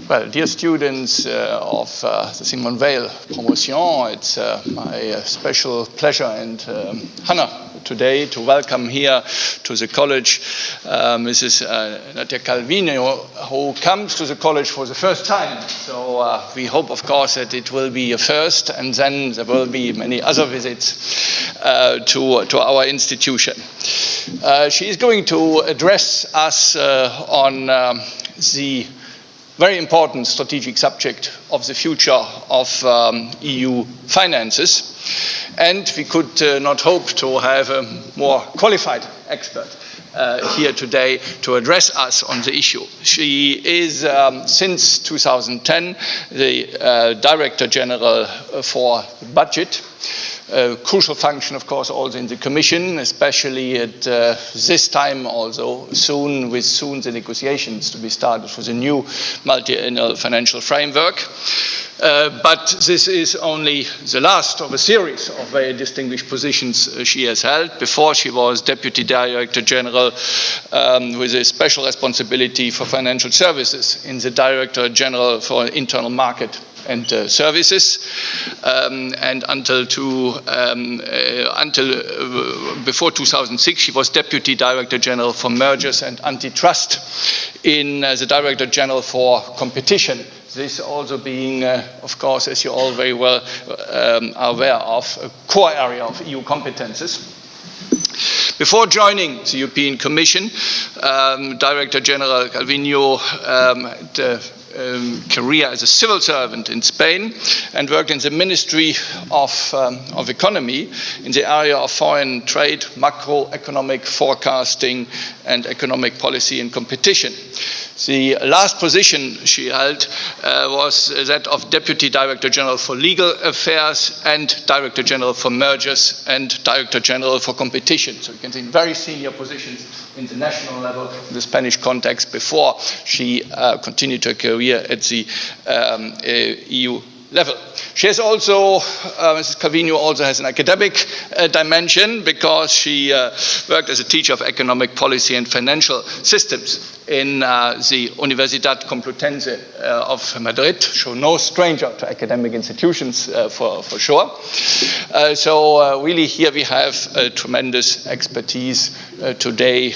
Well, dear students of the Simone Weil promotion, it's my special pleasure and honor today to welcome here to the college Mrs. Nadia CALVIñO, who comes to the college for the first time. So we hope, of course, that it will be a first, and then there will be many other visits to our institution. She is going to address us on the very important strategic subject of the future of EU finances. And we could not hope to have a more qualified expert here today to address us on the issue. She is, since 2010, the Director General for Budget. Crucial function, of course, also in the Commission, especially at this time, also soon the negotiations to be started for the new multi-annual financial framework. But this is only the last of a series of very distinguished positions she has held. Before, she was Deputy Director General with a special responsibility for financial services in the Director General for Internal Market and Services, and until before 2006, she was Deputy Director General for Mergers and Antitrust in the Director General for Competition. This also being, of course, as you all very well are aware of, a core area of EU competences. Before joining the European Commission, Director General CALVIñO career as a civil servant in Spain and worked in the Ministry of Economy in the area of foreign trade, macroeconomic forecasting, and economic policy and competition. The last position she held was that of Deputy Director General for Legal Affairs and Director General for Mergers and Director General for Competition. So you can see very senior positions in the national level, in the Spanish context, before she continued her career at the EU level. She has also, Mrs. CALVIñO also has an academic dimension because she worked as a teacher of economic policy and financial systems in the Universidad Complutense of Madrid. So no stranger to academic institutions for sure. So really here we have tremendous expertise today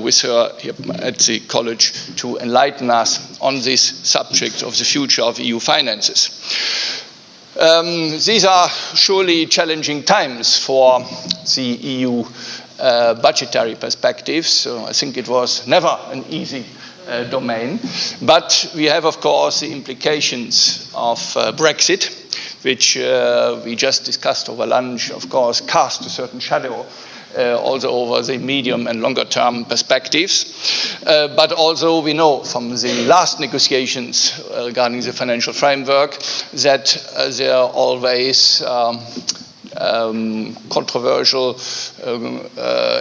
with her here at the college to enlighten us on this subject of the future of EU finances. These are surely challenging times for the EU budgetary perspectives. So I think it was never an easy domain. But we have, of course, the implications of Brexit, which we just discussed over lunch, of course, cast a certain shadow also over the medium and longer term perspectives. But also we know from the last negotiations regarding the financial framework that there are always controversial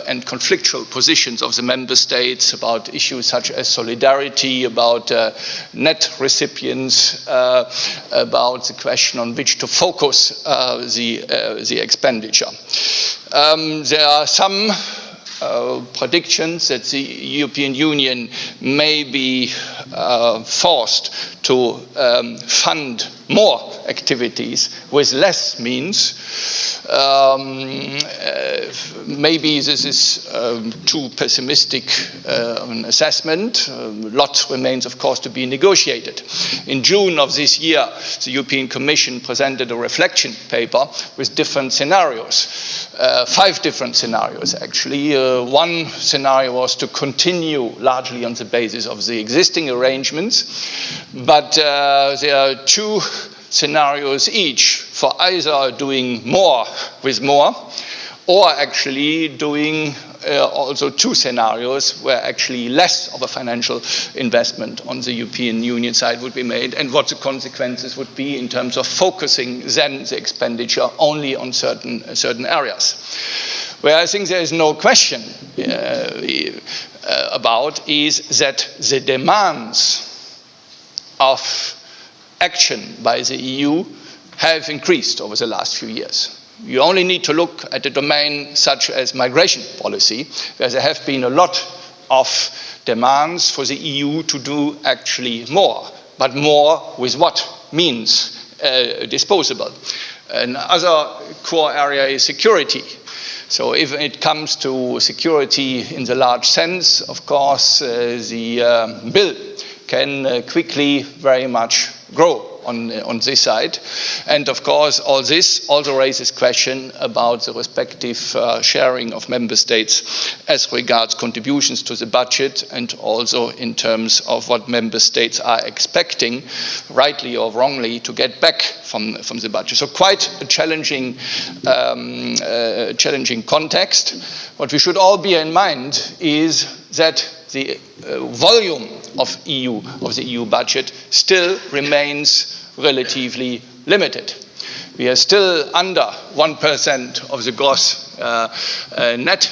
and conflictual positions of the member states about issues such as solidarity, about net recipients, about the question on which to focus the expenditure. There are some predictions that the European Union may be forced to fund more activities with less means. Maybe this is too pessimistic an assessment. A lot remains, of course, to be negotiated. In June of this year, the European Commission presented a reflection paper with different scenarios, 5 different scenarios actually. One scenario was to continue largely on the basis of the existing arrangements, but there are 2 scenarios each for either doing more with more or actually doing also 2 scenarios where actually less of a financial investment on the European Union side would be made, and what the consequences would be in terms of focusing then the expenditure only on certain areas. Where I think there is no question about is that the demands of action by the EU have increased over the last few years. You only need to look at a domain such as migration policy, where there have been a lot of demands for the EU to do actually more but more with what means disposable. Another core area is security. So if it comes to security in the large sense, of course, the bill can quickly very much grow on this side. And of course, all this also raises question about the respective sharing of member states as regards contributions to the budget, and also in terms of what member states are expecting, rightly or wrongly, to get back from the budget. So quite a challenging context. What we should all bear in mind is that the volume of the EU budget still remains relatively limited. We are still under 1% of the gross net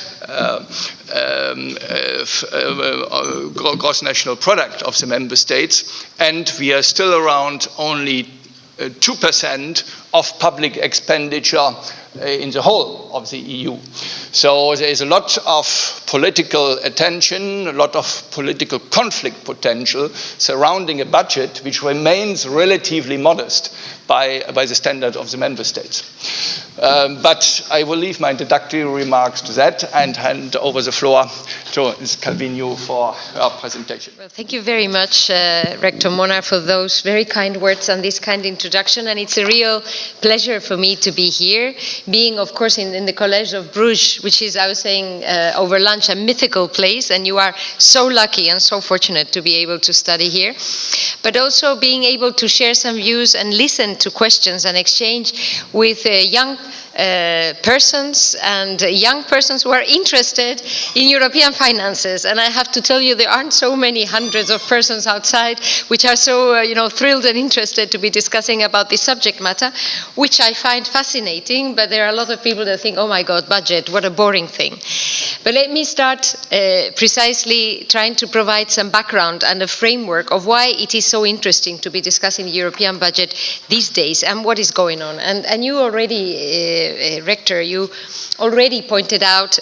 gross national product of the member states, and we are still around only 2% of public expenditure in the whole of the EU. So there is a lot of political attention, a lot of political conflict potential surrounding a budget which remains relatively modest by the standard of the member states. But I will leave my introductory remarks to that and hand over the floor to Ms. Calviño for her presentation. Well, thank you very much, Rector Mona, for those very kind words and this kind introduction. And it's a real pleasure for me to be here, being, of course, in the College of Bruges, which is, I was saying over lunch, a mythical place. And you are so lucky and so fortunate to be able to study here. But also being able to share some views and listen to questions and exchange with young persons and young persons who are interested in European finances. And I have to tell you, there aren't so many hundreds of persons outside which are so thrilled and interested to be discussing about this subject matter, which I find fascinating. But there are a lot of people that think, oh my God, budget, what a boring thing. But let me start precisely trying to provide some background and a framework of why it is so interesting to be discussing the European budget these days and what is going on. And you already, Rector, you already pointed out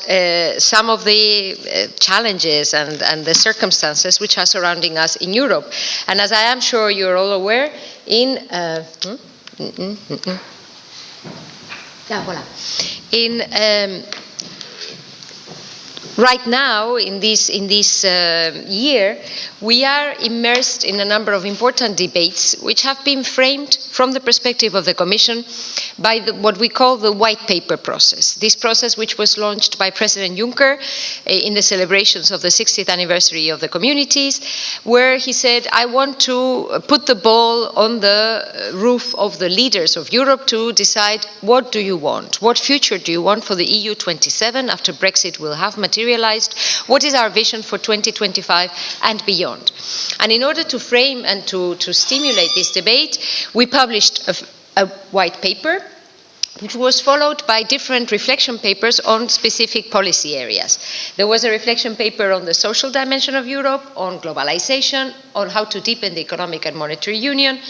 some of the challenges and the circumstances which are surrounding us in Europe. And as I am sure you're all aware, right now, in this year, we are immersed in a number of important debates which have been framed from the perspective of the Commission by what we call the white paper process. This process which was launched by President Juncker in the celebrations of the 60th anniversary of the communities, where he said, I want to put the ball on the roof of the leaders of Europe to decide, what do you want? What future do you want for the EU 27 after Brexit will have materialized? What is our vision for 2025 and beyond? And in order to frame and to stimulate this debate, we published a white paper, which was followed by different reflection papers on specific policy areas. There was a reflection paper on the social dimension of Europe, on globalization, on how to deepen the economic and monetary union,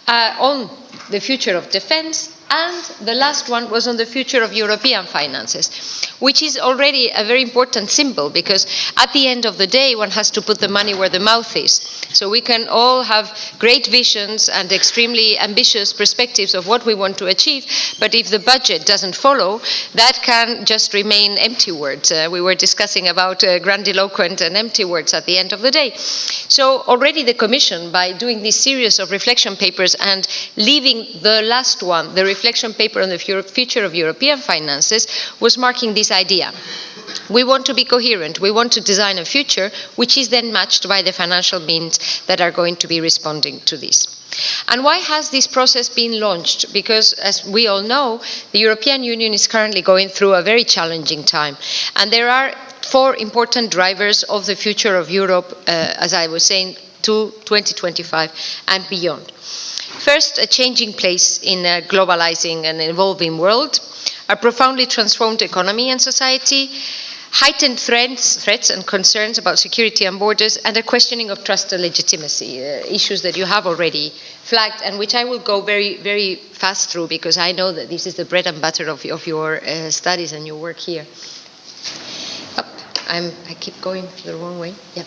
on the future of defense, and the last one was on the future of European finances, which is already a very important symbol, because at the end of the day, one has to put the money where the mouth is. So we can all have great visions and extremely ambitious perspectives of what we want to achieve, but if the budget doesn't follow, that can just remain empty words. We were discussing about grandiloquent and empty words at the end of the day. So already the Commission, by doing this series of reflection papers and leaving the last one, the reflection paper on the future of European finances, was marking this idea. We want to be coherent. We want to design a future which is then matched by the financial means that are going to be responding to this. And why has this process been launched? Because, as we all know, the European Union is currently going through a very challenging time. And there are four important drivers of the future of Europe, as I was saying, to 2025 and beyond. First, a changing place in a globalizing and evolving world, a profoundly transformed economy and society, heightened threats and concerns about security and borders, and a questioning of trust and legitimacy, issues that you have already flagged and which I will go very, very fast through, because I know that this is the bread and butter of your studies and your work here. Oh, I keep going the wrong way. Yeah.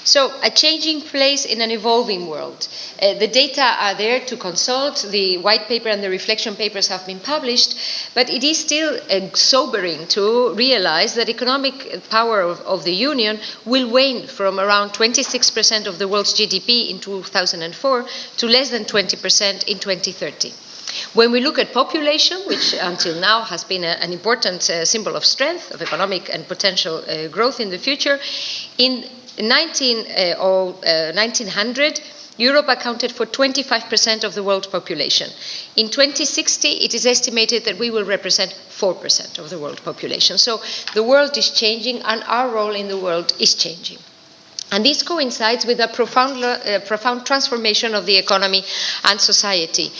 So, a changing place in an evolving world. The data are there to consult. The white paper and the reflection papers have been published, but it is still sobering to realize that economic power of the Union will wane from around 26% of the world's GDP in 2004 to less than 20% in 2030. When we look at population, which until now has been an important symbol of strength, of economic and potential growth in the future, in 1900, Europe accounted for 25% of the world's population. In 2060, it is estimated that we will represent 4% of the world population. So the world is changing, and our role in the world is changing. And this coincides with a profound transformation of the economy and society.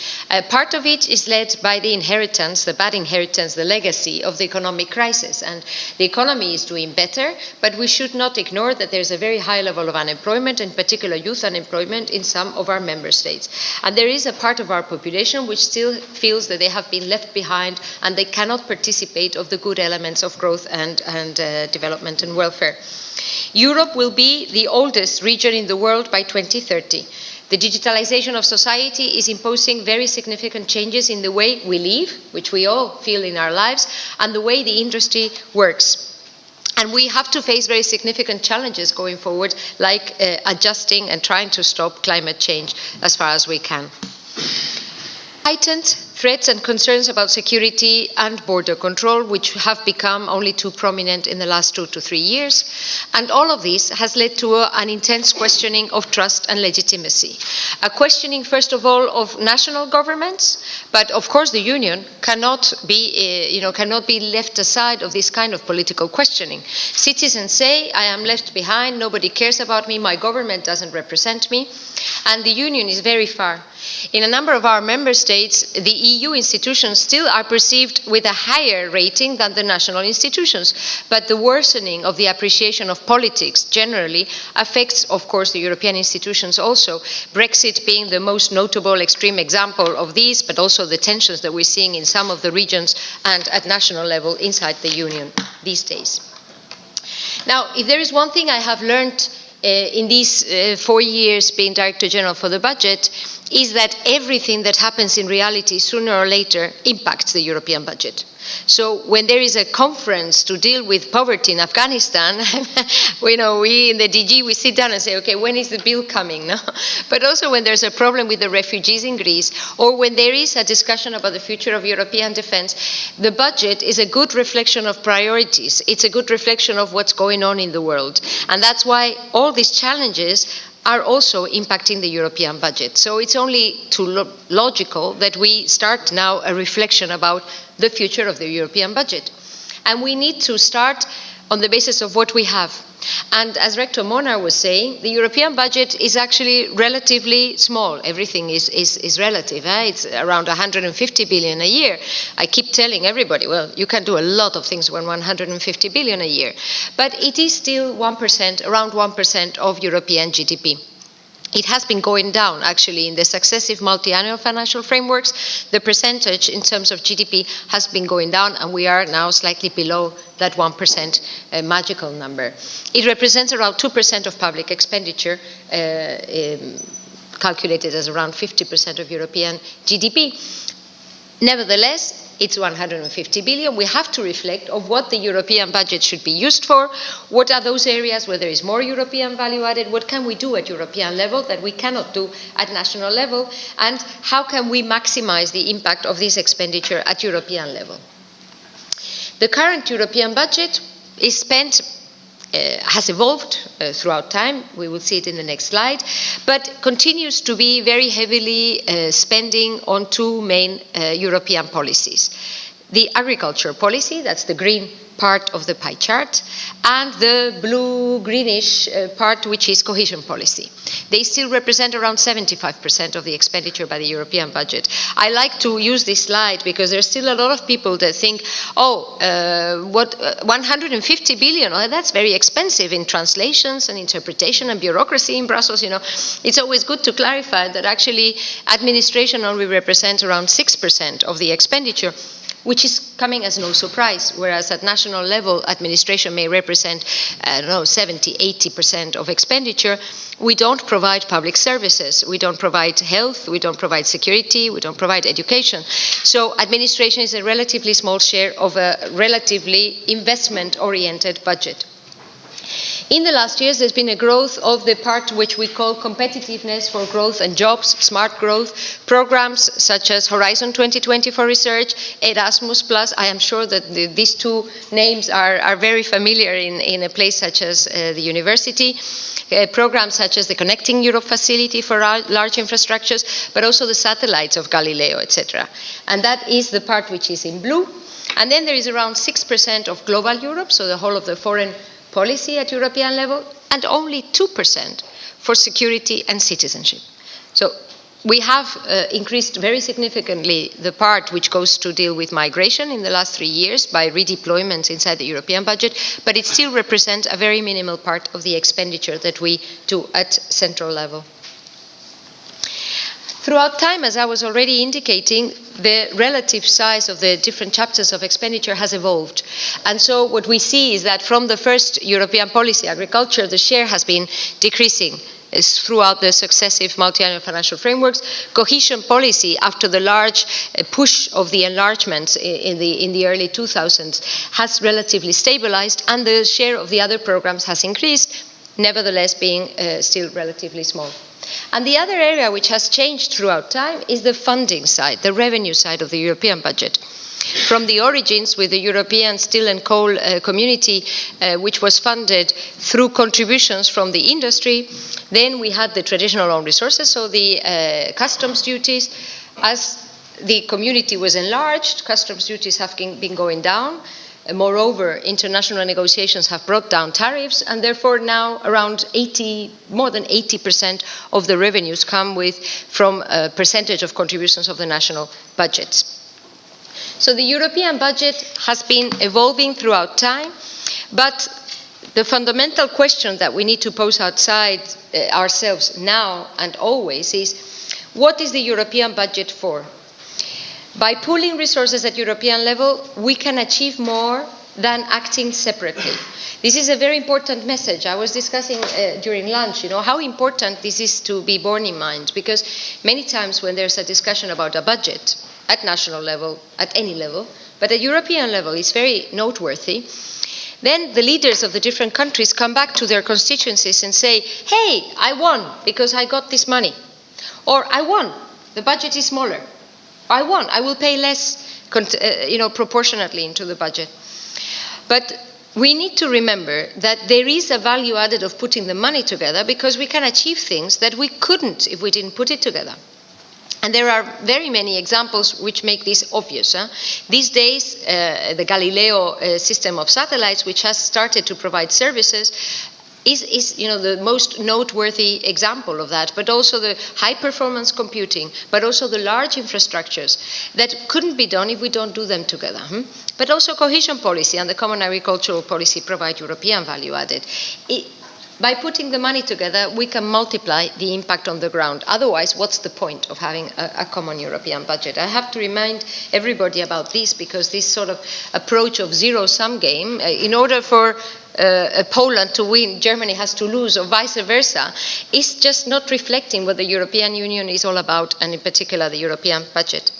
Part of it is led by the inheritance, the bad inheritance, the legacy of the economic crisis. And the economy is doing better, but we should not ignore that there's a very high level of unemployment, in particular youth unemployment, in some of our member states. And there is a part of our population which still feels that they have been left behind and they cannot participate of the good elements of growth and development and welfare. Europe will be the oldest region in the world by 2030. The digitalization of society is imposing very significant changes in the way we live, which we all feel in our lives, and the way the industry works. And we have to face very significant challenges going forward, like adjusting and trying to stop climate change as far as we can. Heightened threats and concerns about security and border control, which have become only too prominent in the last 2 to 3 years. And all of this has led to an intense questioning of trust and legitimacy. A questioning, first of all, of national governments, but of course the Union cannot be left aside of this kind of political questioning. Citizens say, I am left behind, nobody cares about me, my government doesn't represent me, and the Union is very far. In a number of our member states, the EU institutions still are perceived with a higher rating than the national institutions, but the worsening of the appreciation of politics generally affects, of course, the European institutions also, Brexit being the most notable extreme example of these, but also the tensions that we're seeing in some of the regions and at national level inside the Union these days. Now, if there is one thing I have learned in these 4 years being Director General for the budget, is that everything that happens in reality sooner or later impacts the European budget. So when there is a conference to deal with poverty in Afghanistan, we in the DG, we sit down and say, okay, when is the bill coming? No? But also when there's a problem with the refugees in Greece, or when there is a discussion about the future of European defense, the budget is a good reflection of priorities. It's a good reflection of what's going on in the world. And that's why all these challenges are also impacting the European budget. So it's only logical that we start now a reflection about the future of the European budget. And we need to start on the basis of what we have. And as Rector Monar was saying, the European budget is actually relatively small. Everything is relative. It's around 150 billion a year. I keep telling everybody, well, you can do a lot of things when 150 billion a year. But it is still 1%, around 1% of European GDP. It has been going down, actually, in the successive multi-annual financial frameworks. The percentage in terms of GDP has been going down, and we are now slightly below that 1% magical number. It represents around 2% of public expenditure, calculated as around 50% of European GDP. Nevertheless, it's 150 billion. We have to reflect on what the European budget should be used for. What are those areas where there is more European value added? What can we do at European level that we cannot do at national level? And how can we maximize the impact of this expenditure at European level? The current European budget is spent has evolved throughout time. We will see it in the next slide, but continues to be very heavily spending on two main European policies. The agriculture policy, that's the green part of the pie chart, and the blue-greenish part, which is cohesion policy. They still represent around 75% of the expenditure by the European budget. I like to use this slide because there's still a lot of people that think, 150 billion, that's very expensive in translations and interpretation and bureaucracy in Brussels. It's always good to clarify that actually administration only represents around 6% of the expenditure, which is coming as no surprise, whereas at national level, administration may represent, 70, 80% of expenditure. We don't provide public services. We don't provide health. We don't provide security. We don't provide education. So administration is a relatively small share of a relatively investment-oriented budget. In the last years, there's been a growth of the part which we call competitiveness for growth and jobs, smart growth, programs such as Horizon 2020 for research, Erasmus+. I am sure that these two names are very familiar in a place such as the university. Programs such as the Connecting Europe facility for large infrastructures, but also the satellites of Galileo, etc. And that is the part which is in blue. And then there is around 6% of global Europe, so the whole of the foreign policy at European level, and only 2% for security and citizenship. So we have increased very significantly the part which goes to deal with migration in the last 3 years by redeployments inside the European budget, but it still represents a very minimal part of the expenditure that we do at central level. Throughout time, as I was already indicating, the relative size of the different chapters of expenditure has evolved. And so what we see is that from the first European policy, agriculture, the share has been decreasing throughout the successive multi-annual financial frameworks. Cohesion policy, after the large push of the enlargements in the early 2000s, has relatively stabilized, and the share of the other programs has increased, nevertheless being still relatively small. And the other area which has changed throughout time is the funding side, the revenue side of the European budget. From the origins with the European Steel and Coal Community, which was funded through contributions from the industry, then we had the traditional own resources, so the customs duties. As the community was enlarged, customs duties have been going down. Moreover, international negotiations have brought down tariffs, and therefore now around more than 80% of the revenues come from a percentage of contributions of the national budgets. So the European budget has been evolving throughout time, but the fundamental question that we need to pose outside ourselves now and always is, what is the European budget for? By pooling resources at European level, we can achieve more than acting separately. This is a very important message. I was discussing during lunch, how important this is to be borne in mind, because many times when there's a discussion about a budget at national level, at any level, but at European level, it's very noteworthy. Then the leaders of the different countries come back to their constituencies and say, hey, I won because I got this money. Or I won, the budget is smaller. I will pay less, proportionately into the budget. But we need to remember that there is a value added of putting the money together, because we can achieve things that we couldn't if we didn't put it together. And there are very many examples which make this obvious. These days, the Galileo system of satellites, which has started to provide services, is the most noteworthy example of that, but also the high-performance computing, but also the large infrastructures that couldn't be done if we don't do them together. But also cohesion policy and the common agricultural policy provide European value added. By putting the money together, we can multiply the impact on the ground. Otherwise, what's the point of having a common European budget? I have to remind everybody about this, because this sort of approach of zero-sum game, in order for Poland to win, Germany has to lose, or vice versa, is just not reflecting what the European Union is all about, and in particular the European budget.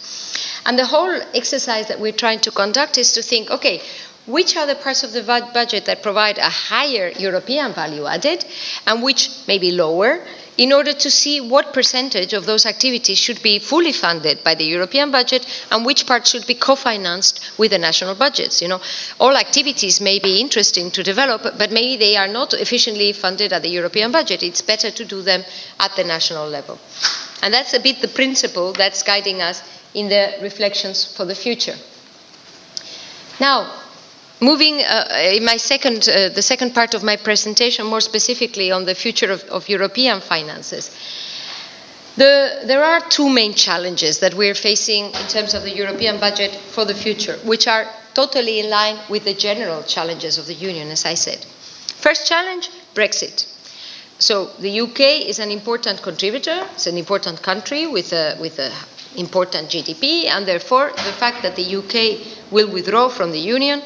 And the whole exercise that we're trying to conduct is to think, okay, which are the parts of the budget that provide a higher European value added, and which may be lower, in order to see what percentage of those activities should be fully funded by the European budget and which part should be co-financed with the national budgets. All activities may be interesting to develop, but maybe they are not efficiently funded at the European budget. It's better to do them at the national level. And that's a bit the principle that's guiding us in the reflections for the future. Now, moving in the second part of my presentation, more specifically on the future of European finances, there are two main challenges that we're facing in terms of the European budget for the future, which are totally in line with the general challenges of the Union, as I said. First challenge, Brexit. So the UK is an important contributor. It's an important country with a important GDP, and therefore the fact that the UK will withdraw from the Union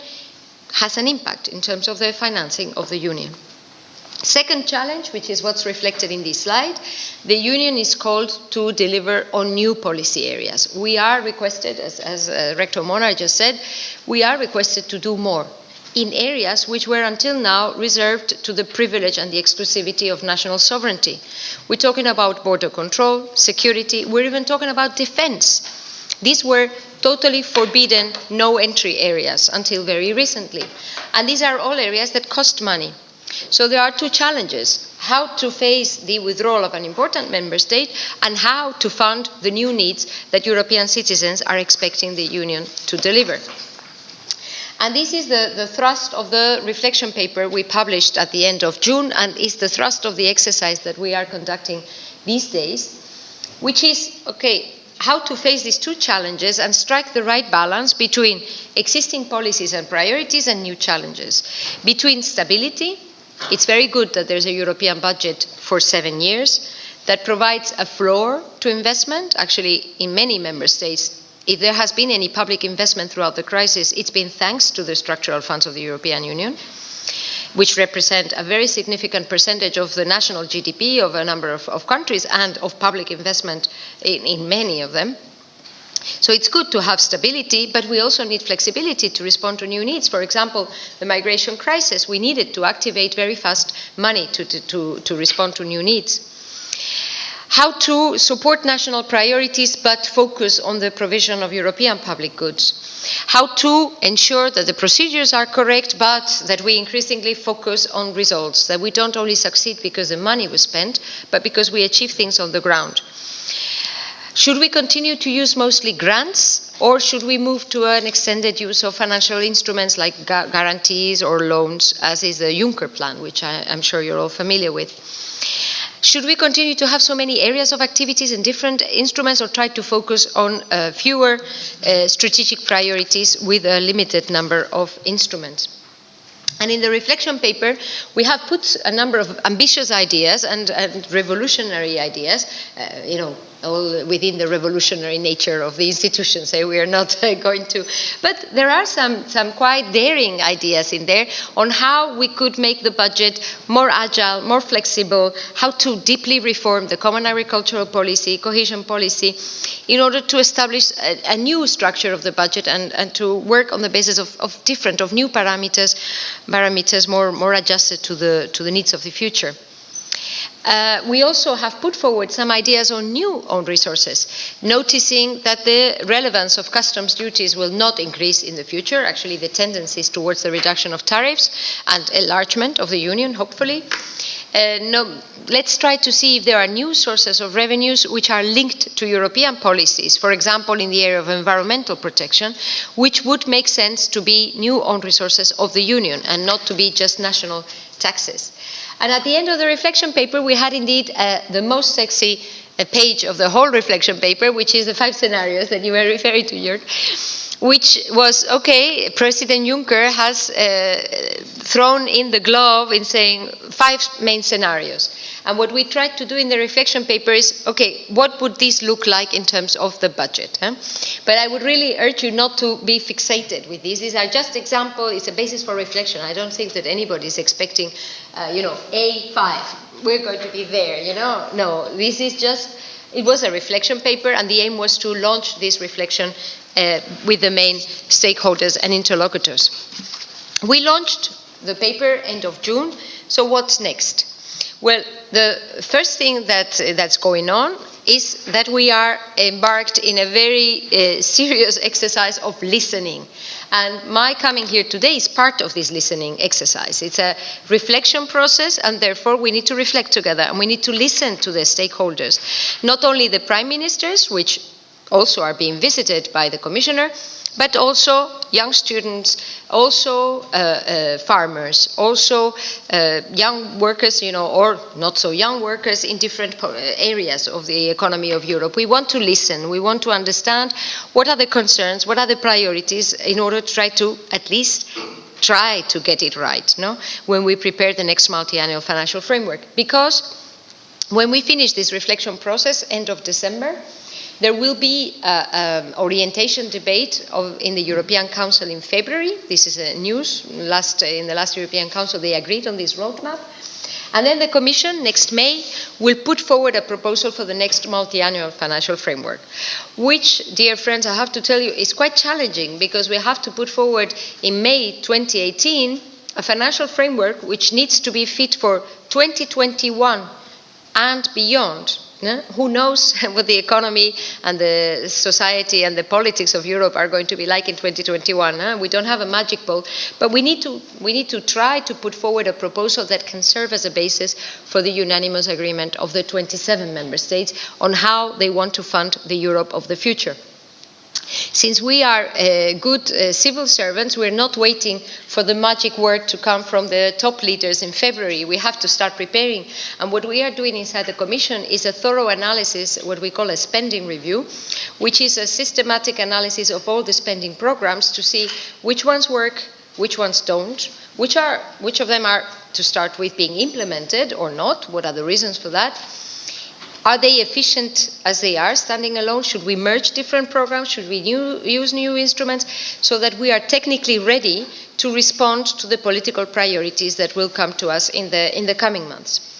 has an impact in terms of the financing of the Union. Second challenge, which is what's reflected in this slide, the Union is called to deliver on new policy areas. We are requested, as Rector Mona just said, we are requested to do more in areas which were until now reserved to the privilege and the exclusivity of national sovereignty. We're talking about border control, security, we're even talking about defense. These were totally forbidden, no entry areas until very recently. And these are all areas that cost money. So there are two challenges: how to face the withdrawal of an important member state and how to fund the new needs that European citizens are expecting the Union to deliver. And this is the thrust of the reflection paper we published at the end of June, and is the thrust of the exercise that we are conducting these days, which is, okay, how to face these two challenges and strike the right balance between existing policies and priorities and new challenges. Between stability, it's very good that there's a European budget for 7 years that provides a floor to investment. Actually, in many member states, if there has been any public investment throughout the crisis, it's been thanks to the structural funds of the European Union, which represent a very significant percentage of the national GDP of a number of countries and of public investment in many of them. So it's good to have stability, but we also need flexibility to respond to new needs. For example, the migration crisis, we needed to activate very fast money to respond to new needs. How to support national priorities but focus on the provision of European public goods. How to ensure that the procedures are correct but that we increasingly focus on results, that we don't only succeed because the money was spent, but because we achieve things on the ground. Should we continue to use mostly grants, or should we move to an extended use of financial instruments like guarantees or loans, as is the Juncker plan, which I'm sure you're all familiar with? Should we continue to have so many areas of activities and different instruments, or try to focus on fewer strategic priorities with a limited number of instruments? And in the reflection paper, we have put a number of ambitious ideas and revolutionary ideas, all within the revolutionary nature of the institutions. We are not going to, but there are some quite daring ideas in there on how we could make the budget more agile, more flexible, how to deeply reform the common agricultural policy, cohesion policy, in order to establish a new structure of the budget and to work on the basis of new parameters more adjusted to the needs of the future. We also have put forward some ideas on new own resources, noticing that the relevance of customs duties will not increase in the future. Actually, the tendency is towards the reduction of tariffs and enlargement of the Union, hopefully. Let's try to see if there are new sources of revenues which are linked to European policies, for example, in the area of environmental protection, which would make sense to be new own resources of the Union and not to be just national taxes. And at the end of the reflection paper, we had indeed the most sexy page of the whole reflection paper, which is the 5 scenarios that you were referring to, Jörg, which was, okay, President Juncker has thrown in the glove in saying 5 main scenarios. And what we tried to do in the reflection paper is, okay, what would this look like in terms of the budget? But I would really urge you not to be fixated with these. These are just examples. It's a basis for reflection. I don't think that anybody is expecting, A5. We're going to be there, No, this is just, it was a reflection paper, and the aim was to launch this reflection with the main stakeholders and interlocutors. We launched the paper end of June, so what's next? Well, the first thing that's going on is that we are embarked in a very serious exercise of listening. And my coming here today is part of this listening exercise. It's a reflection process, and therefore we need to reflect together, and we need to listen to the stakeholders, not only the prime ministers, which also are being visited by the Commissioner, but also young students, also farmers, also young workers, or not so young workers in different areas of the economy of Europe. We want to listen. We want to understand what are the concerns, what are the priorities, in order to try to at least try to get it right, when we prepare the next multi-annual financial framework. Because When we finish this reflection process, end of December, there will be an orientation debate in the European Council in February. This is news. In the last European Council, they agreed on this roadmap. And then the Commission, next May, will put forward a proposal for the next multi-annual financial framework, which, dear friends, I have to tell you, is quite challenging because we have to put forward in May 2018 a financial framework which needs to be fit for 2021 and beyond. Who knows what the economy and the society and the politics of Europe are going to be like in 2021. We don't have a magic ball, but we need to try to put forward a proposal that can serve as a basis for the unanimous agreement of the 27 member states on how they want to fund the Europe of the future. Since we are good civil servants, we're not waiting for the magic word to come from the top leaders in February. We have to start preparing. And what we are doing inside the Commission is a thorough analysis, what we call a spending review, which is a systematic analysis of all the spending programs to see which ones work, which ones don't, which of them are to start with being implemented or not, what are the reasons for that. Are they efficient as they are, standing alone? Should we merge different programs? Should we use new instruments so that we are technically ready to respond to the political priorities that will come to us in the coming months?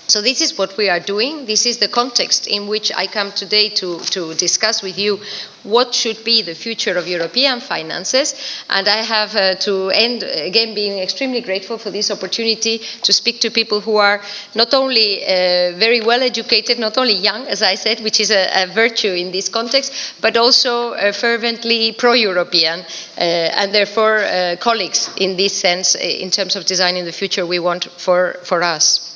So this is what we are doing. This is the context in which I come today to discuss with you what should be the future of European finances. And I have to end, again, being extremely grateful for this opportunity to speak to people who are not only very well educated, not only young, as I said, which is a virtue in this context, but also fervently pro-European and therefore colleagues in this sense, in terms of designing the future we want for us.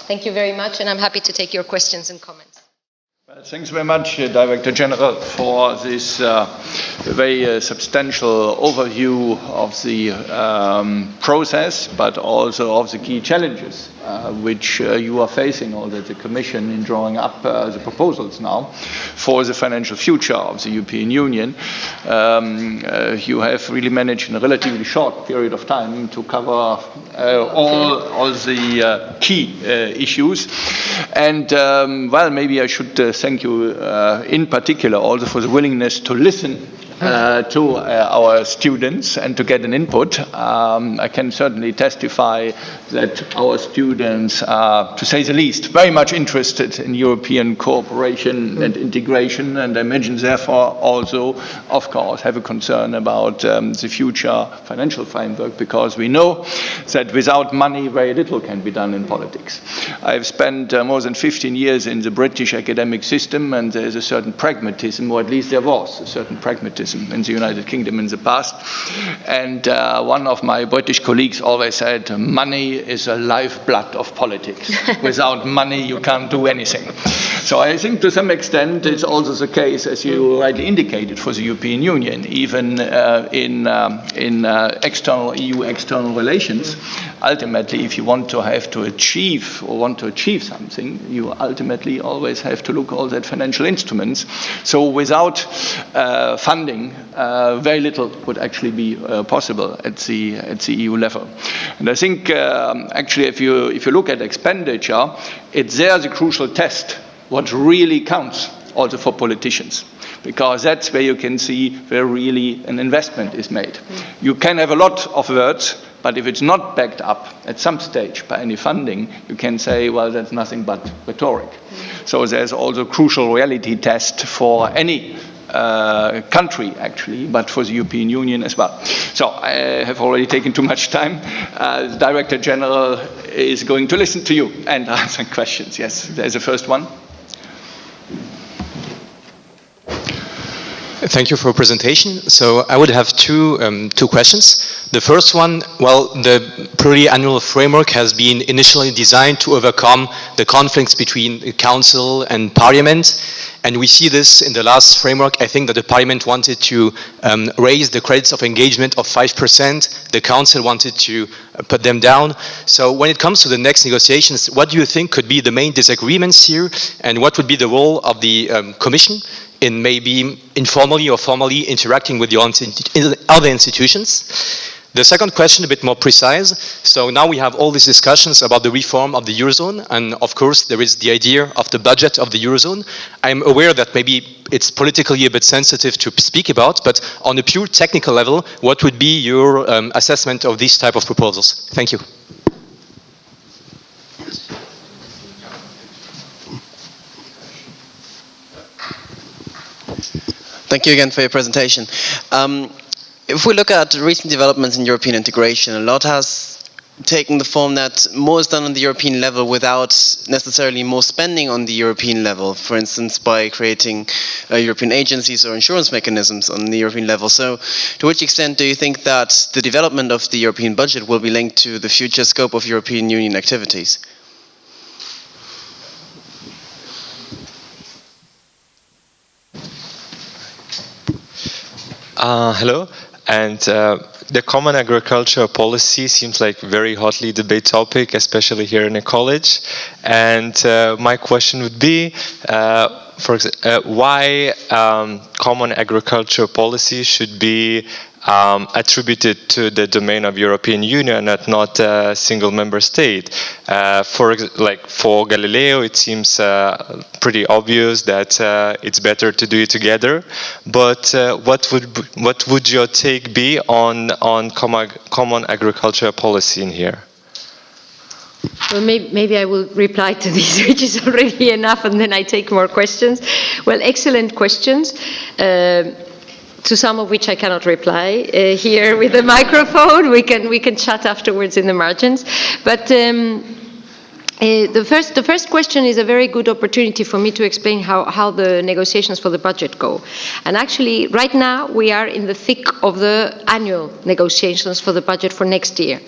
Thank you very much, and I'm happy to take your questions and comments. Well, thanks very much, Director General, for this very substantial overview of the process, but also of the key challenges which you are facing, or that the Commission in drawing up the proposals now for the financial future of the European Union. You have really managed in a relatively short period of time to cover all the key issues. And well, maybe I should thank you in particular also for the willingness to listen to our students and to get an input. I can certainly testify that our students are, to say the least, very much interested in European cooperation and integration, and I imagine therefore also, of course, have a concern about the future financial framework, because we know that without money very little can be done in politics. I've spent more than 15 years in the British academic system, and there is a certain pragmatism, or at least there was a certain pragmatism in the United Kingdom in the past. And one of my British colleagues always said, money is a lifeblood of politics. Without money, you can't do anything. So I think to some extent it's also the case, as you rightly indicated, for the European Union, even in external EU external relations. Ultimately, if you want to achieve something, you ultimately always have to look also at financial instruments. So without funding, very little would actually be possible at the EU level. And I think actually if you look at expenditure, it's there the crucial test, what really counts also for politicians, because that's where you can see where really an investment is made. You can have a lot of words, but if it's not backed up at some stage by any funding, you can say, well, that's nothing but rhetoric. So there's also a crucial reality test for any country, actually, but for the European Union as well. So I have already taken too much time. The Director General is going to listen to you and answer questions. Yes, there's the first one. Thank you for your presentation. So I would have two questions. The first one, well, the pluriannual framework has been initially designed to overcome the conflicts between the Council and Parliament. And we see this in the last framework. I think that the Parliament wanted to raise the credits of engagement of 5%. The Council wanted to put them down. So when it comes to the next negotiations, what do you think could be the main disagreements here? And what would be the role of the Commission in maybe informally or formally interacting with the other institutions? The second question, a bit more precise. So now we have all these discussions about the reform of the Eurozone, and of course there is the idea of the budget of the Eurozone. I'm aware that maybe it's politically a bit sensitive to speak about, but on a pure technical level, what would be your assessment of these type of proposals? Thank you. Thank you again for your presentation. If we look at recent developments in European integration, a lot has taken the form that more is done on the European level without necessarily more spending on the European level, for instance by creating European agencies or insurance mechanisms on the European level. So to which extent do you think that the development of the European budget will be linked to the future scope of European Union activities? Hello, and the common agriculture policy seems like a very hotly debated topic, especially here in a college. And my question would be, why common agriculture policy should be attributed to the domain of European Union and not a single member state. For Galileo, it seems pretty obvious that it's better to do it together. But what would your take be on common agriculture policy in here? Well, maybe I will reply to this, which is already enough, and then I take more questions. Well, excellent questions. To some of which I cannot reply here with the microphone. We can chat afterwards in the margins. But the first question is a very good opportunity for me to explain how the negotiations for the budget go. And actually, right now, we are in the thick of the annual negotiations for the budget for next year.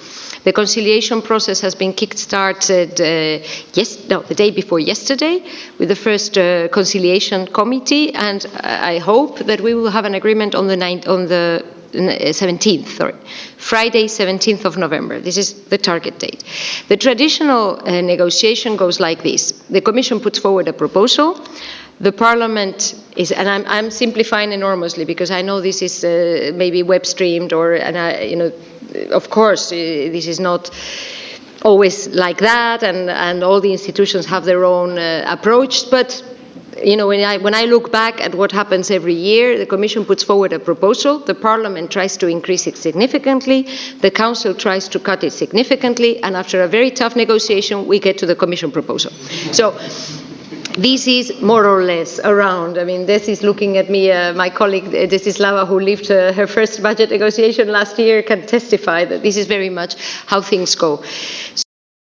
The conciliation process has been kick-started the day before yesterday with the first conciliation committee, and I hope that we will have an agreement on the 17th, Friday, 17th of November. This is the target date. The traditional negotiation goes like this. The Commission puts forward a proposal. The Parliament is, and I'm simplifying enormously because I know this is maybe web streamed of course this is not always like that, and all the institutions have their own approach. But when I look back at what happens every year, the Commission puts forward a proposal, the Parliament tries to increase it significantly, the Council tries to cut it significantly, and after a very tough negotiation, we get to the Commission proposal. So this is more or less around. I mean, this is looking at me, my colleague Desislava, who lived her first budget negotiation last year, can testify that this is very much how things go.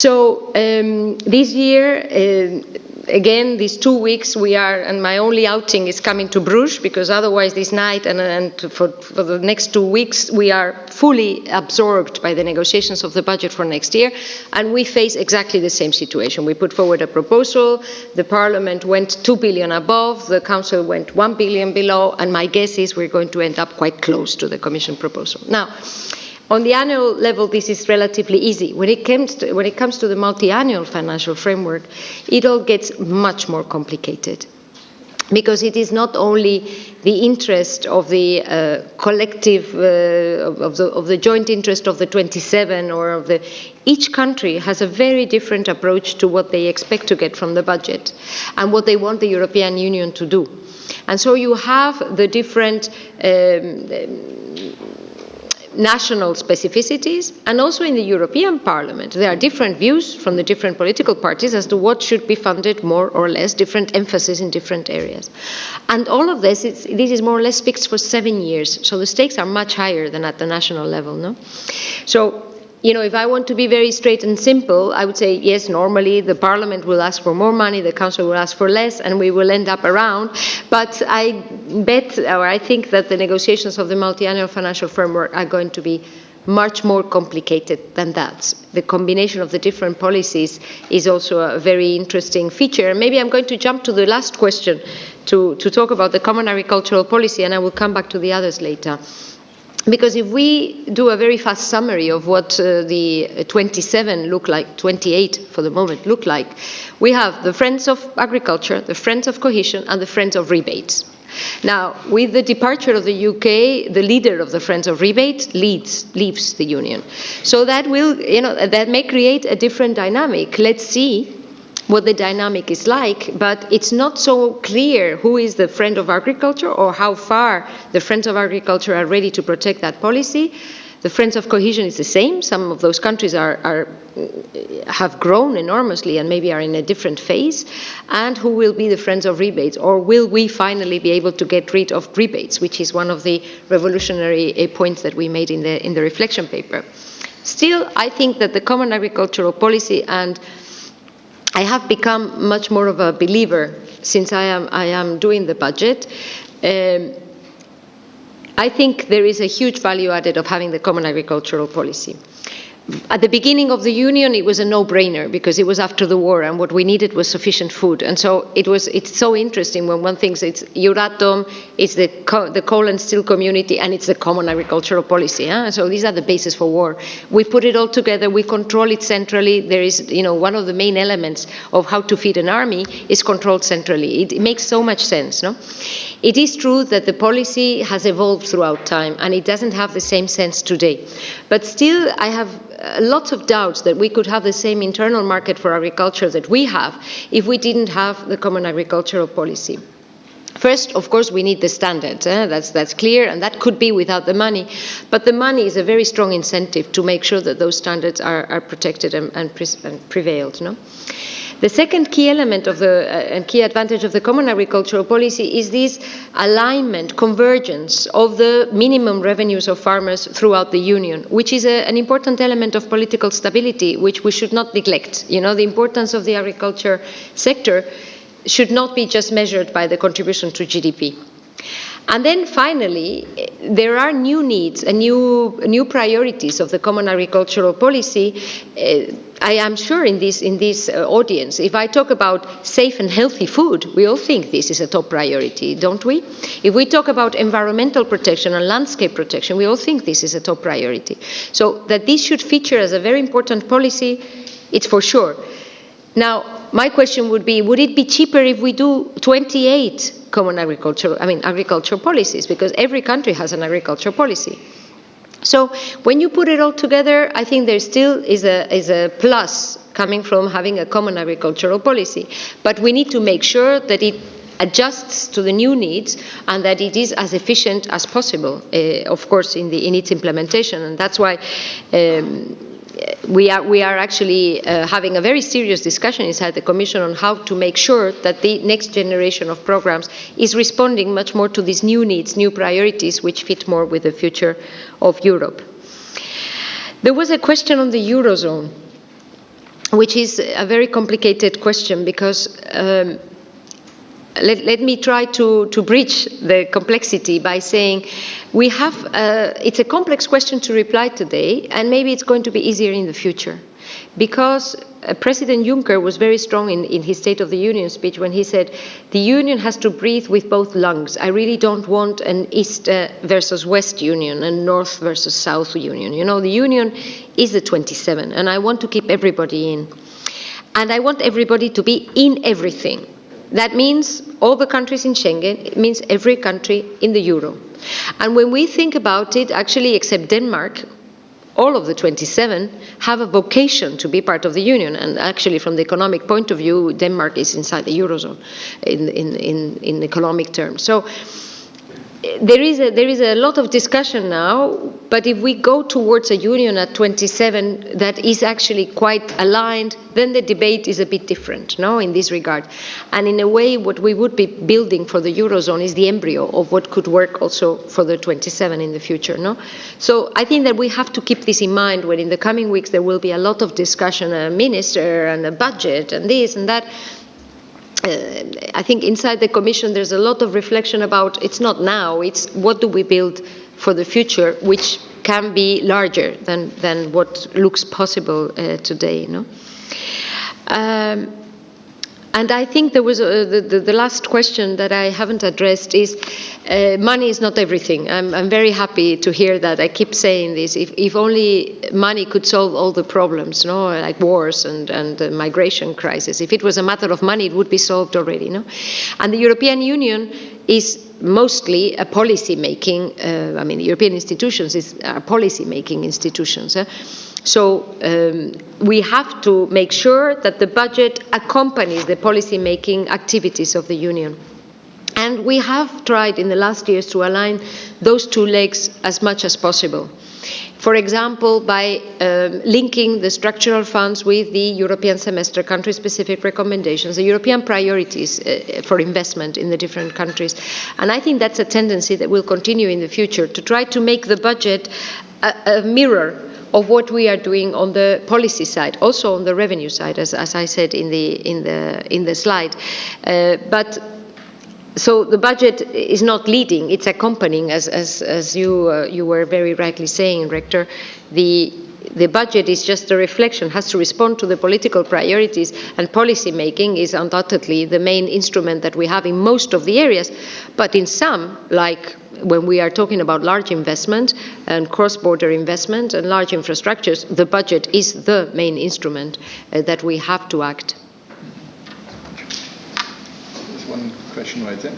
So this year, again, these 2 weeks we are, and my only outing is coming to Bruges, because otherwise this night and for the next 2 weeks we are fully absorbed by the negotiations of the budget for next year, and we face exactly the same situation. We put forward a proposal, the Parliament went 2 billion above, the Council went 1 billion below, and my guess is we're going to end up quite close to the Commission proposal. Now, on the annual level, this is relatively easy. When it comes to the multi-annual financial framework, it all gets much more complicated, because it is not only the interest of the collective, of the joint interest of the 27, or of the. Each country has a very different approach to what they expect to get from the budget and what they want the European Union to do. And so you have the different national specificities, and also in the European Parliament there are different views from the different political parties as to what should be funded more or less, different emphasis in different areas. And all of this is more or less fixed for 7 years, so the stakes are much higher than at the national level, no? So, if I want to be very straight and simple, I would say, yes, normally the Parliament will ask for more money, the Council will ask for less, and we will end up around. But I think that the negotiations of the multi-annual financial framework are going to be much more complicated than that. The combination of the different policies is also a very interesting feature. And maybe I'm going to jump to the last question to talk about the common agricultural policy, and I will come back to the others later. Because if we do a very fast summary of what the 27 look like, 28 for the moment look like, we have the Friends of Agriculture, the Friends of Cohesion, and the Friends of Rebates. Now, with the departure of the UK, the leader of the Friends of Rebate leaves the union. So that will, that may create a different dynamic. Let's see what the dynamic is like, but it's not so clear who is the friend of agriculture or how far the Friends of Agriculture are ready to protect that policy. The Friends of Cohesion is the same. Some of those countries have grown enormously and maybe are in a different phase. And who will be the Friends of Rebates? Or will we finally be able to get rid of rebates, which is one of the revolutionary points that we made in the reflection paper. Still, I think that the Common Agricultural Policy, and I have become much more of a believer since I am doing the budget. I think there is a huge value added of having the Common Agricultural Policy. At the beginning of the Union, it was a no-brainer because it was after the war and what we needed was sufficient food. And so it's so interesting when one thinks it's Euratom, it's the coal and steel community, and it's the Common Agricultural Policy. So these are the bases for war. We put it all together, we control it centrally. There is, one of the main elements of how to feed an army is controlled centrally. It makes so much sense, no? It is true that the policy has evolved throughout time and it doesn't have the same sense today. But still, I have lots of doubts that we could have the same internal market for agriculture that we have if we didn't have the Common Agricultural Policy. First, of course, we need the standards. That's clear, and that could be without the money. But the money is a very strong incentive to make sure that those standards are protected and prevailed. No? The second key element of and key advantage of the Common Agricultural Policy is this alignment, convergence of the minimum revenues of farmers throughout the Union, which is an important element of political stability, which we should not neglect. The importance of the agriculture sector should not be just measured by the contribution to GDP. And then finally, there are new needs and new priorities of the Common Agricultural Policy. I am sure in this audience, if I talk about safe and healthy food, we all think this is a top priority, don't we? If we talk about environmental protection and landscape protection, we all think this is a top priority. So that this should feature as a very important policy, it's for sure. Now, my question would it be cheaper if we do 28 agricultural policies? Because every country has an agriculture policy. So when you put it all together, I think there still is a plus coming from having a common agricultural policy. But we need to make sure that it adjusts to the new needs and that it is as efficient as possible, of course, in its implementation. And that's why we are actually having a very serious discussion inside the Commission on how to make sure that the next generation of programs is responding much more to these new needs, new priorities, which fit more with the future of Europe. There was a question on the Eurozone, which is a very complicated question because let me try to bridge the complexity by saying it's a complex question to reply today, and maybe it's going to be easier in the future. Because President Juncker was very strong in his State of the Union speech when he said, the Union has to breathe with both lungs. I really don't want an East versus West Union, a North versus South Union. The Union is the 27, and I want to keep everybody in. And I want everybody to be in everything. That means all the countries in Schengen, it means every country in the Euro. And when we think about it, actually, except Denmark, all of the 27 have a vocation to be part of the Union. And actually, from the economic point of view, Denmark is inside the Eurozone in economic terms. So there is a lot of discussion now, but if we go towards a union at 27 that is actually quite aligned, then the debate is a bit different, in this regard. And in a way, what we would be building for the Eurozone is the embryo of what could work also for the 27 in the future, So I think that we have to keep this in mind when in the coming weeks there will be a lot of discussion, a minister and a budget and this and that. I think inside the Commission there's a lot of reflection about it's not now, it's what do we build for the future, which can be larger than what looks possible today. And I think there was the last question that I haven't addressed is money is not everything. I'm very happy to hear that. I keep saying this. If only money could solve all the problems, like wars and the migration crisis. If it was a matter of money, it would be solved already. And the European Union is mostly a policy-making, I mean, the European institutions are policy-making institutions. So we have to make sure that the budget accompanies the policy-making activities of the Union. And we have tried in the last years to align those two legs as much as possible. For example, by linking the structural funds with the European semester, country-specific recommendations, the European priorities for investment in the different countries. And I think that's a tendency that will continue in the future, to try to make the budget a mirror of what we are doing on the policy side, also on the revenue side, as I said in the slide. So the budget is not leading; it's accompanying, as you were very rightly saying, Rector. The budget is just a reflection, has to respond to the political priorities, and policy making is undoubtedly the main instrument that we have in most of the areas. But in some, like when we are talking about large investment and cross-border investment and large infrastructures, the budget is the main instrument that we have to act. There's one question right there.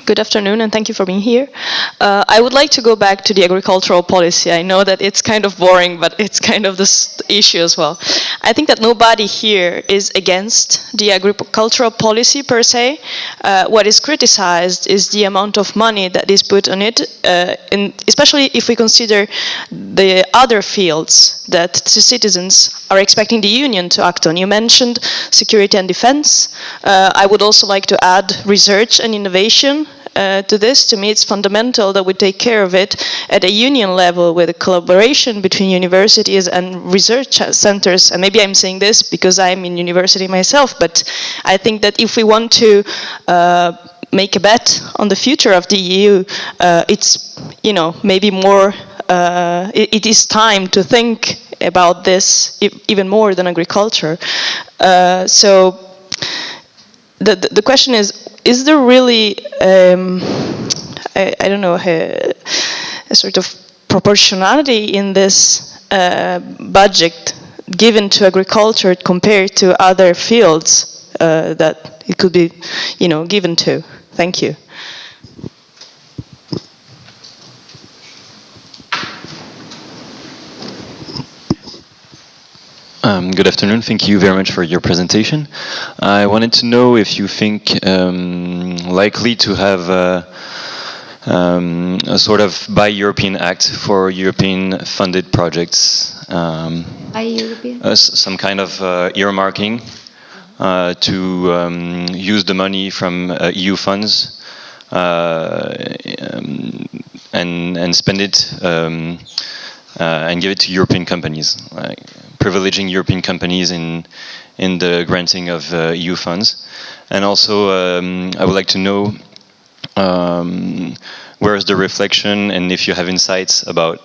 Good afternoon, and thank you for being here. I would like to go back to the agricultural policy. I know that it's kind of boring, but it's kind of this issue as well. I think that nobody here is against the agricultural policy per se. What is criticized is the amount of money that is put on it, especially if we consider the other fields that the citizens are expecting the Union to act on. You mentioned security and defense. I would also like to add research and innovation to this. To me, it's fundamental that we take care of it at a union level with a collaboration between universities and research centers. And maybe I'm saying this because I'm in university myself, but I think that if we want to make a bet on the future of the EU, it's, maybe more, it is time to think about this even more than agriculture. So the question is there really, I don't know, a sort of proportionality in this budget given to agriculture compared to other fields that it could be, given to? Thank you. Good afternoon. Thank you very much for your presentation. I wanted to know if you think likely to have a sort of Buy European Act for European funded projects. Buy European? Some kind of earmarking to use the money from EU funds and spend it and give it to European companies, like privileging European companies in the granting of EU funds. And also, I would like to know where is the reflection, and if you have insights about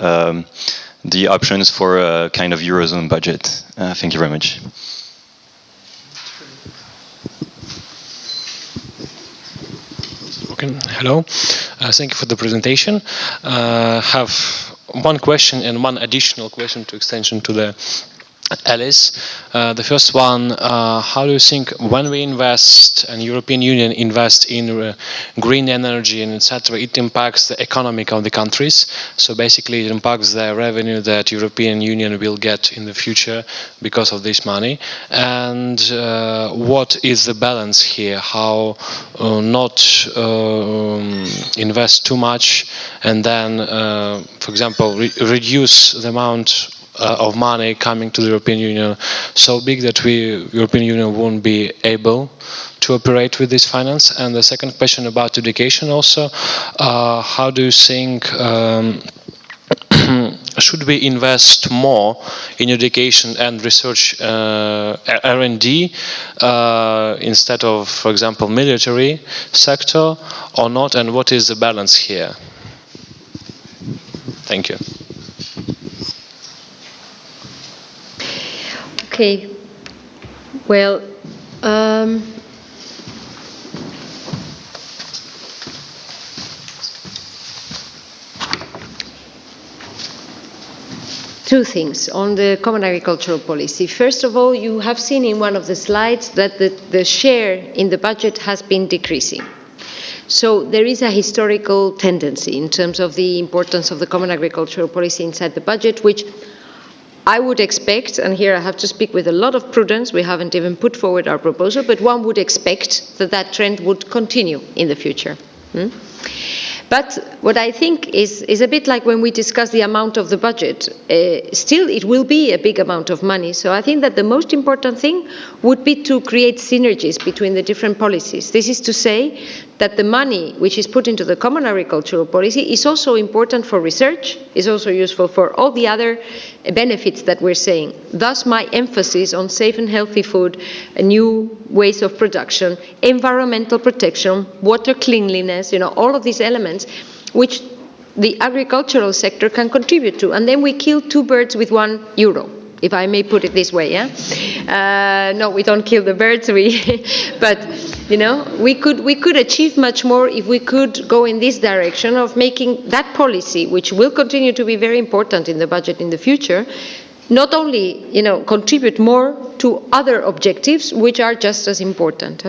the options for a kind of Eurozone budget. Thank you very much. Okay. Hello. Thank you for the presentation. Have one question and one additional question to extension to the Alice. The first one, how do you think when we invest and European Union invest in green energy and etc., it impacts the economic of the countries? So basically it impacts the revenue that European Union will get in the future because of this money. And what is the balance here? How not invest too much and then, for example, reduce the amount of money coming to the European Union so big that European Union won't be able to operate with this finance? And the second question about education also, how do you think should we invest more in education and research R&D instead of, for example, military sector or not, and what is the balance here? Thank you. Okay, well, Two things on the common agricultural policy. First of all, you have seen in one of the slides that the share in the budget has been decreasing. So there is a historical tendency in terms of the importance of the common agricultural policy inside the budget, which I would expect, and here I have to speak with a lot of prudence, we haven't even put forward our proposal, but one would expect that that trend would continue in the future. But what I think is a bit like when we discuss the amount of the budget. Still, it will be a big amount of money. So I think that the most important thing would be to create synergies between the different policies. This is to say that the money which is put into the common agricultural policy is also important for research, is also useful for all the other benefits that we're saying. Thus, my emphasis on safe and healthy food, new ways of production, environmental protection, water cleanliness, all of these elements which the agricultural sector can contribute to. And then we kill two birds with €1, if I may put it this way. No, we don't kill the birds, but we could achieve much more if we could go in this direction of making that policy, which will continue to be very important in the budget in the future, not only contribute more to other objectives which are just as important.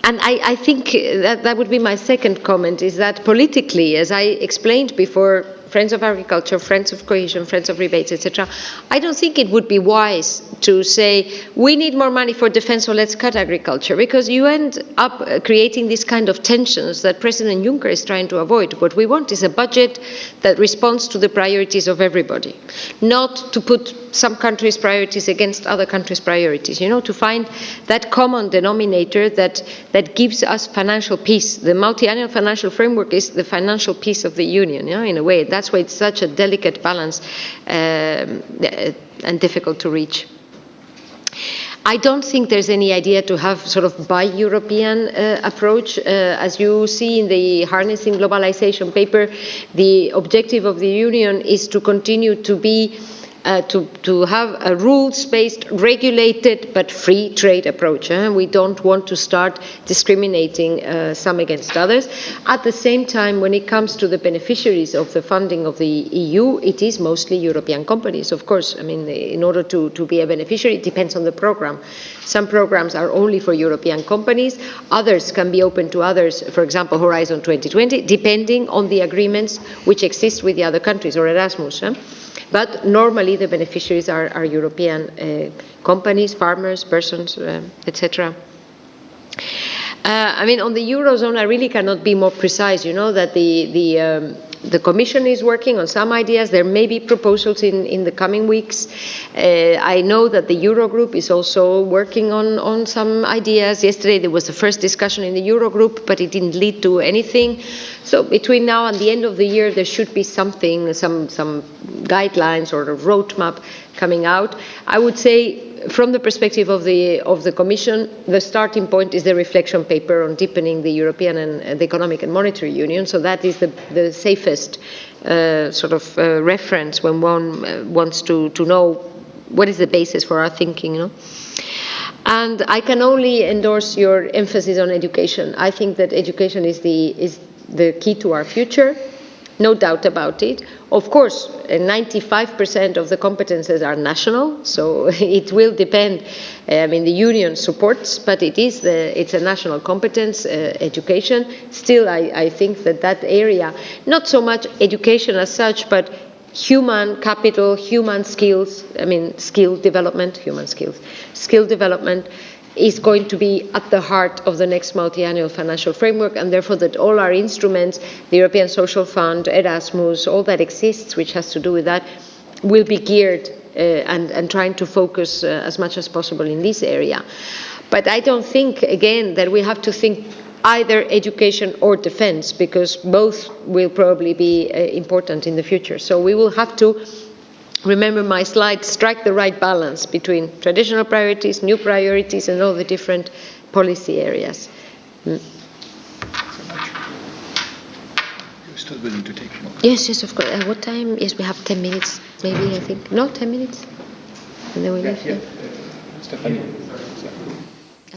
And I think that would be my second comment, is that politically, as I explained before, Friends of Agriculture, Friends of Cohesion, Friends of Rebates, etc., I don't think it would be wise to say, we need more money for defense, so let's cut agriculture, because you end up creating this kind of tensions that President Juncker is trying to avoid. What we want is a budget that responds to the priorities of everybody, not to put some countries' priorities against other countries' priorities, to find that common denominator that gives us financial peace. The multi-annual financial framework is the financial peace of the Union, in a way. That's why it's such a delicate balance and difficult to reach. I don't think there's any idea to have sort of bi-European approach. As you see in the Harnessing Globalization paper, the objective of the Union is to continue to be to have a rules-based, regulated, but free trade approach. We don't want to start discriminating some against others. At the same time, when it comes to the beneficiaries of the funding of the EU, it is mostly European companies, of course. I mean, in order to be a beneficiary, it depends on the program. Some programs are only for European companies. Others can be open to others, for example, Horizon 2020, depending on the agreements which exist with the other countries, or Erasmus. But normally the beneficiaries are European companies, farmers, persons, etc. I mean, on the Eurozone, I really cannot be more precise. You know that the Commission is working on some ideas. There may be proposals in the coming weeks. I know that the Eurogroup is also working on some ideas. Yesterday there was the first discussion in the Eurogroup, but it didn't lead to anything. So between now and the end of the year, there should be something, some guidelines or a roadmap coming out. I would say, from the perspective of the Commission, the starting point is the reflection paper on deepening the European and the Economic and Monetary Union. So that is the safest sort of reference when one wants to know what is the basis for our thinking. You know? And I can only endorse your emphasis on education. I think that education is the key to our future. No doubt about it. Of course, 95% of the competences are national, so it will depend. I mean, the Union supports, but it's a national competence, education. Still, I think that area, not so much education as such, but human capital, human skills, I mean, skill development, human skills, skill development, is going to be at the heart of the next multi-annual financial framework, and therefore that all our instruments, the European Social Fund, Erasmus, all that exists, which has to do with that, will be geared and trying to focus as much as possible in this area. But I don't think, again, that we have to think either education or defense, because both will probably be important in the future. So we will have to, remember my slide, strike the right balance between traditional priorities, new priorities, and all the different policy areas. You're still willing to take more? Yes, of course. What time? Yes, we have 10 minutes, maybe, I think. No, 10 minutes? And then we leave here. Stephanie.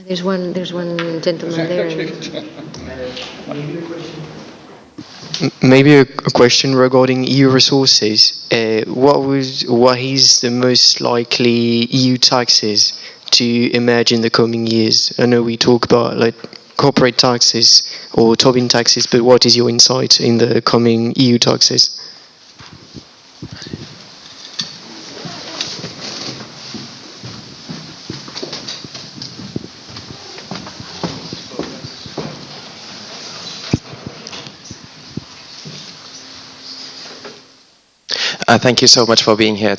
There's one gentleman there. Maybe a question regarding EU resources. What is the most likely EU taxes to emerge in the coming years? I know we talk about like corporate taxes or Tobin taxes, but what is your insight in the coming EU taxes? Thank you so much for being here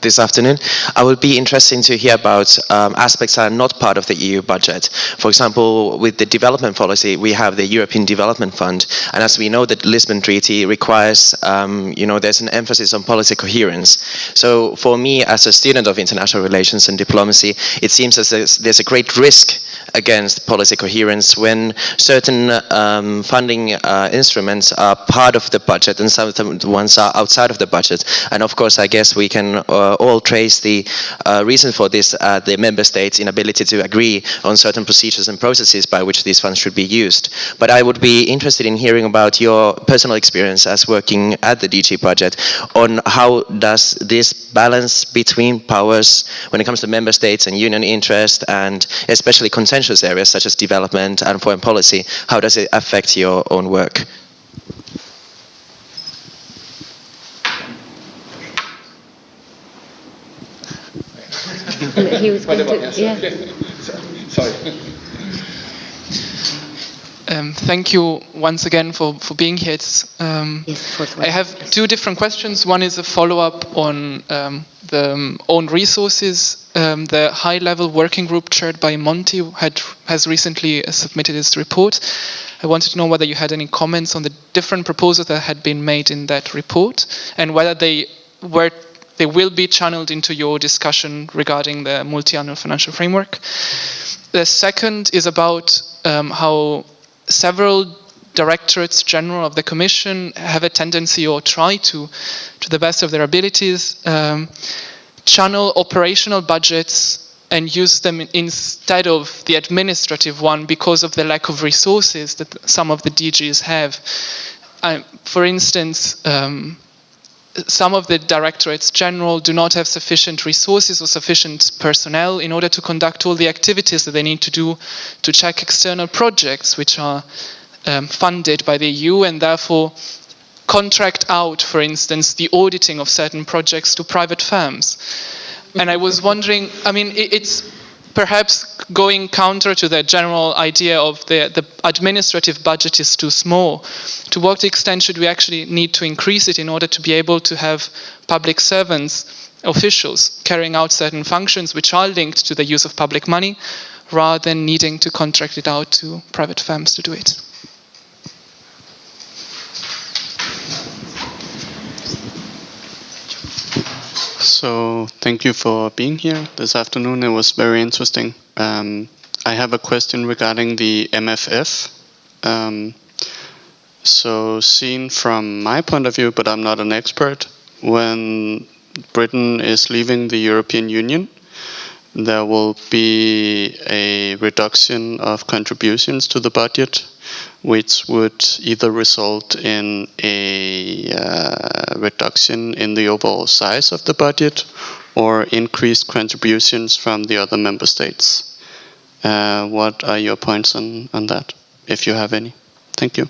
this afternoon. I would be interested to hear about aspects that are not part of the EU budget. For example, with the development policy, we have the European Development Fund, and as we know, the Lisbon Treaty requires, there's an emphasis on policy coherence. So for me, as a student of international relations and diplomacy, it seems as there's a great risk against policy coherence when certain funding instruments are part of the budget and some of the ones are outside of the budget. And of course, I guess we can all trace the reason for this, the member states' inability to agree on certain procedures and processes by which these funds should be used. But I would be interested in hearing about your personal experience as working at the DG budget on how does this balance between powers when it comes to member states and union interest, and especially contentious areas such as development and foreign policy, how does it affect your own work? He was going to, yeah. Sorry. Thank you once again for being here. I have two different questions. One is a follow-up on the own resources. The high-level working group chaired by Monti has recently submitted its report. I wanted to know whether you had any comments on the different proposals that had been made in that report, and whether they will be channeled into your discussion regarding the multi-annual financial framework. The second is about how several directorates general of the Commission have a tendency, or try to the best of their abilities, channel operational budgets and use them instead of the administrative one because of the lack of resources that some of the DGs have. For instance, some of the directorates general do not have sufficient resources or sufficient personnel in order to conduct all the activities that they need to do to check external projects which are funded by the EU, and therefore contract out, for instance, the auditing of certain projects to private firms. And I was wondering, it's perhaps going counter to the general idea of the administrative budget is too small. To what extent should we actually need to increase it in order to be able to have public servants, officials, carrying out certain functions which are linked to the use of public money, rather than needing to contract it out to private firms to do it? So thank you for being here this afternoon. It was very interesting. I have a question regarding the MFF. So seen from my point of view, but I'm not an expert, when Britain is leaving the European Union, there will be a reduction of contributions to the budget, which would either result in a reduction in the overall size of the budget or increased contributions from the other member states. What are your points on that, if you have any? Thank you.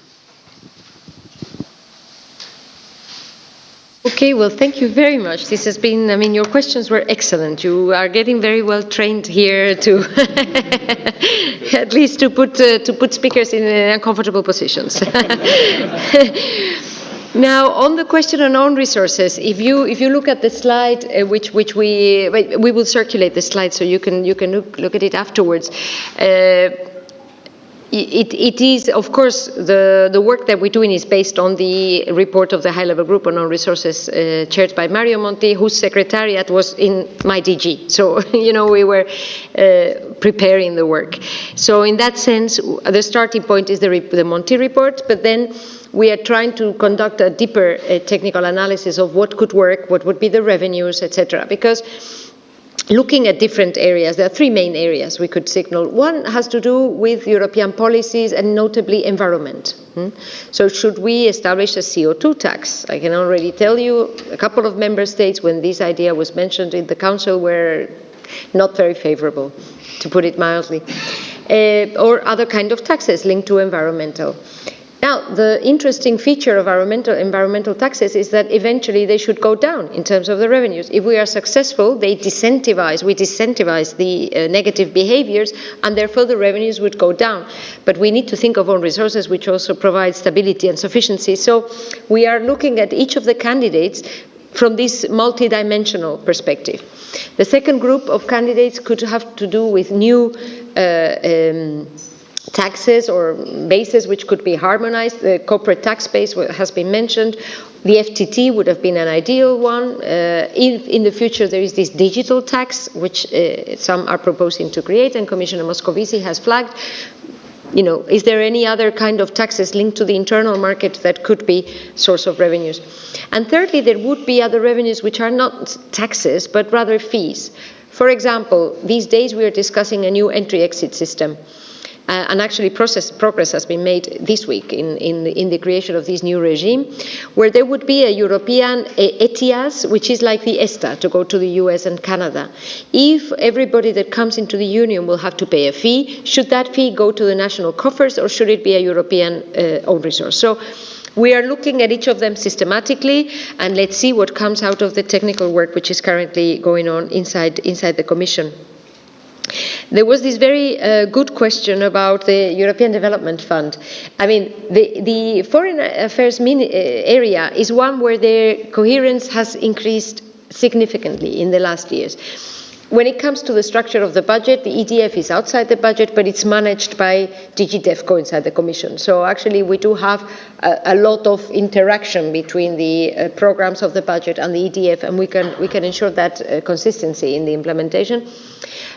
Okay, well, thank you very much. This has been, your questions were excellent. You are getting very well trained here to, at least to put speakers in uncomfortable positions. Now, on the question on own resources, if you look at the slide, which we will circulate the slide so you can look at it afterwards. It is, of course, the work that we're doing is based on the report of the high-level group on own resources chaired by Mario Monti, whose secretariat was in my DG. So, we were preparing the work. So in that sense, the starting point is the Monti report, but then we are trying to conduct a deeper technical analysis of what could work, what would be the revenues, etc. Because looking at different areas. There are three main areas we could signal. One has to do with European policies and notably environment. So should we establish a CO2 tax? I can already tell you a couple of member states, when this idea was mentioned in the Council, were not very favorable, to put it mildly. Or other kind of taxes linked to environmental. Now, the interesting feature of environmental taxes is that eventually they should go down in terms of the revenues. If we are successful, we disincentivize the negative behaviors, and therefore the revenues would go down. But we need to think of own resources, which also provide stability and sufficiency. So we are looking at each of the candidates from this multidimensional perspective. The second group of candidates could have to do with new taxes or bases which could be harmonized. The corporate tax base has been mentioned. The FTT would have been an ideal one. In the future, there is this digital tax, which some are proposing to create, and Commissioner Moscovici has flagged. Is there any other kind of taxes linked to the internal market that could be source of revenues? And thirdly, there would be other revenues which are not taxes, but rather fees. For example, these days we are discussing a new entry-exit system. And actually progress has been made this week in the creation of this new regime, where there would be a European ETIAS, which is like the ESTA, to go to the US and Canada. If everybody that comes into the Union will have to pay a fee, should that fee go to the national coffers, or should it be a European own resource? So we are looking at each of them systematically, and let's see what comes out of the technical work which is currently going on inside the Commission. There was this very good question about the European Development Fund. I mean, the foreign affairs area is one where their coherence has increased significantly in the last years. When it comes to the structure of the budget, the EDF is outside the budget, but it's managed by DG DEFCO inside the Commission. So actually we do have a lot of interaction between the programs of the budget and the EDF, and we can ensure that consistency in the implementation.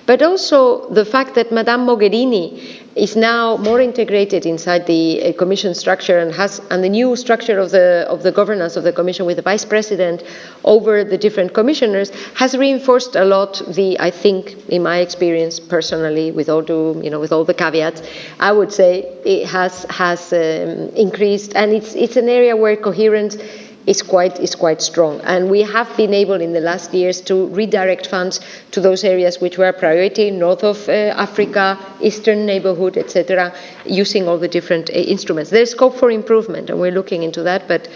But also the fact that Madame Mogherini is now more integrated inside the Commission structure and the new structure of the governance of the Commission with the Vice President over the different commissioners has reinforced a lot I think, in my experience personally, with all the caveats, I would say it has increased, and it's an area where coherence is quite strong, and we have been able in the last years to redirect funds to those areas which were a priority, north of Africa, eastern neighborhood, etc., using all the different instruments. There's scope for improvement, and we're looking into that, but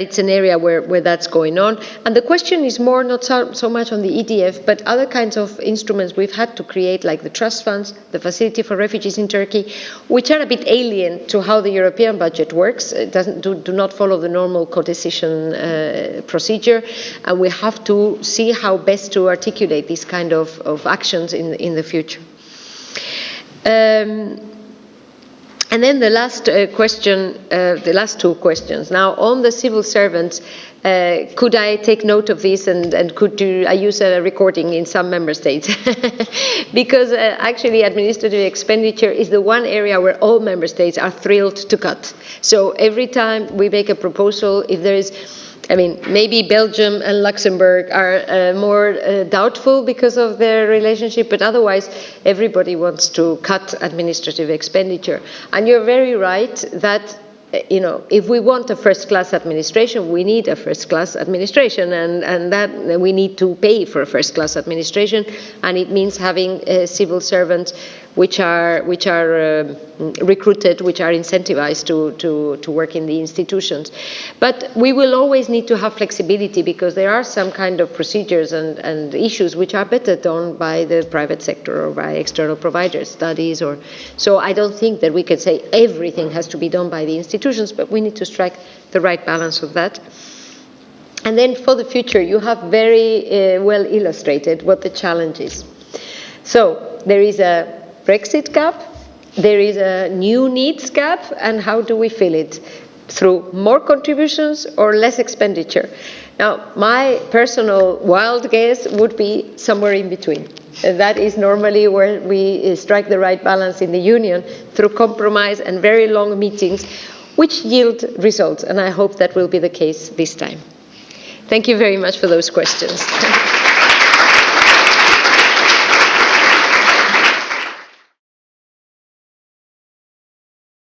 it's an area where that's going on. And the question is more not so much on the EDF, but other kinds of instruments we've had to create, like the trust funds, the facility for refugees in Turkey, which are a bit alien to how the European budget works. It do not follow the normal co-decision procedure, and we have to see how best to articulate these kind of actions in the future. And then the last question, the last two questions. Now, on the civil servants, could I take note of this and could I use a recording in some member states? Because actually administrative expenditure is the one area where all member states are thrilled to cut. So every time we make a proposal, if there is, maybe Belgium and Luxembourg are more doubtful because of their relationship, but otherwise everybody wants to cut administrative expenditure. And you're very right that if we want a first-class administration, we need a first-class administration, and that we need to pay for a first-class administration, and it means having civil servants which are recruited, which are incentivized to work in the institutions. But we will always need to have flexibility, because there are some kind of procedures and issues which are better done by the private sector or by external providers, studies, or so. I don't think that we can say everything has to be done by the institutions, but we need to strike the right balance of that. And then for the future, you have very well illustrated what the challenge is. So there is a Brexit gap, there is a new needs gap, and how do we fill it? Through more contributions or less expenditure? Now, my personal wild guess would be somewhere in between. That is normally where we strike the right balance in the Union, through compromise and very long meetings, which yield results, and I hope that will be the case this time. Thank you very much for those questions.